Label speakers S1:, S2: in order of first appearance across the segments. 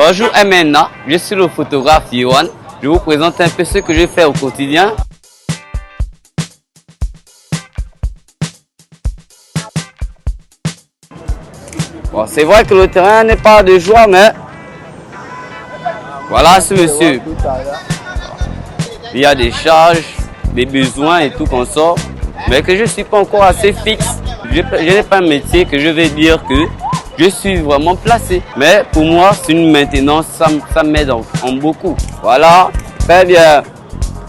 S1: Bonjour et maintenant, je suis le photographe Yohan. Je vous présente un peu ce que je fais au quotidien. Bon, c'est vrai que le terrain n'est pas de joie, mais voilà ce monsieur. Il y a des charges, des besoins et tout qu'on sort, mais que je ne suis pas encore assez fixe. Je n'ai pas un métier que je vais dire que je suis vraiment placé. Mais pour moi, c'est une maintenance, ça m'aide en beaucoup. Voilà, très bien.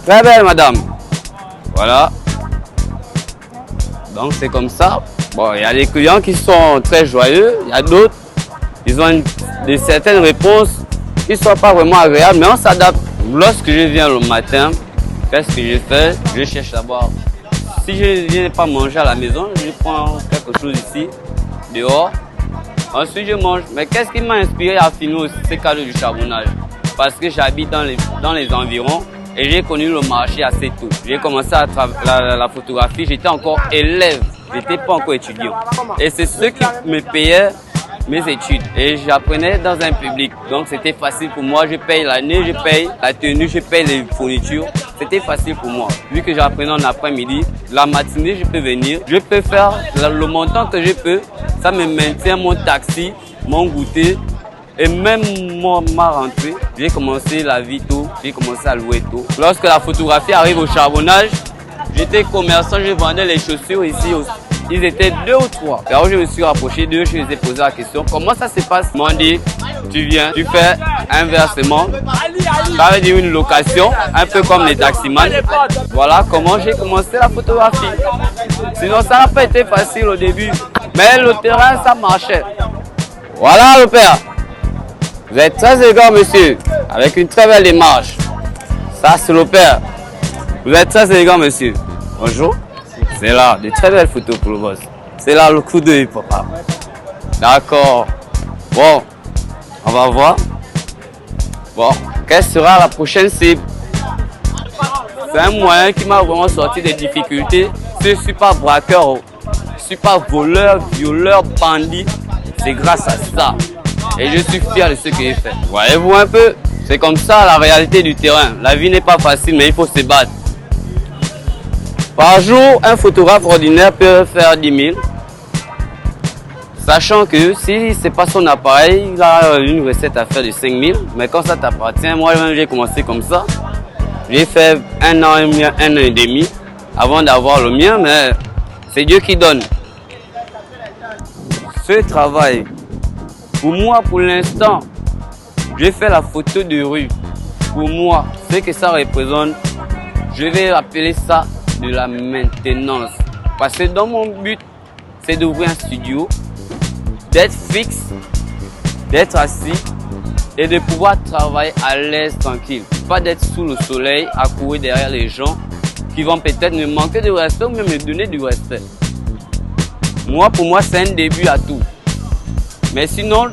S1: Très belle, madame. Voilà. Donc, c'est comme ça. Bon, il y a des clients qui sont très joyeux. Il y a d'autres, ils ont certaines réponses qui ne sont pas vraiment agréables, mais on s'adapte. Lorsque je viens le matin, qu'est-ce que je fais? Je cherche d'abord. Si je n'ai pas mangé à la maison, je prends quelque chose ici, dehors. Ensuite, je mange. Mais qu'est-ce qui m'a inspiré à finir ce cadre du charbonnage? Parce que j'habite dans les environs et j'ai connu le marché assez tôt. J'ai commencé à la photographie, j'étais encore élève, j'étais pas encore étudiant. Et c'est ce qui me payait mes études. Et j'apprenais dans un public. Donc c'était facile pour moi. Je paye l'année, je paye la tenue, je paye les fournitures. C'était facile pour moi. Vu que j'apprenais en après-midi, la matinée, je peux venir. Je peux faire le montant que je peux. Ça me maintient mon taxi, mon goûter et même ma rentrée. J'ai commencé la vie tôt, j'ai commencé à louer tôt. Lorsque la photographie arrive au charbonnage, j'étais commerçant, je vendais les chaussures ici aussi. Ils étaient 2 ou 3. Alors je me suis rapproché d'eux, je les ai posé la question, comment ça se passe? Ils m'ont dit, tu viens, tu fais un versement, ça veut dire une location, un peu comme les taximans. Voilà comment j'ai commencé la photographie. Sinon ça n'a pas été facile au début, mais le terrain ça marchait. Voilà le père. Vous êtes très élégant monsieur, avec une très belle démarche. Ça c'est le père. Vous êtes très élégant monsieur. Bonjour. C'est là, de très belles photos pour le boss. C'est là le coup d'œil, papa. D'accord. Bon, on va voir. Bon, quelle sera la prochaine cible? C'est un moyen qui m'a vraiment sorti des difficultés. Je ne suis pas braqueur, je ne suis pas voleur, violeur, bandit. C'est grâce à ça. Et je suis fier de ce que j'ai fait. Voyez-vous un peu? C'est comme ça la réalité du terrain. La vie n'est pas facile, mais il faut se battre. Par jour, un photographe ordinaire peut faire 10 000. Sachant que si ce n'est pas son appareil, il a une recette à faire de 5 000. Mais quand ça t'appartient, moi j'ai commencé comme ça. J'ai fait 1 an et demi avant d'avoir le mien, mais c'est Dieu qui donne. Ce travail, pour moi pour l'instant, j'ai fait la photo de rue. Pour moi, ce que ça représente, je vais appeler ça de la maintenance. Parce que dans mon but, c'est d'ouvrir un studio, d'être fixe, d'être assis et de pouvoir travailler à l'aise, tranquille. Pas d'être sous le soleil, à courir derrière les gens qui vont peut-être me manquer de respect ou même me donner du respect. Moi, pour moi, c'est un début à tout. Mais sinon,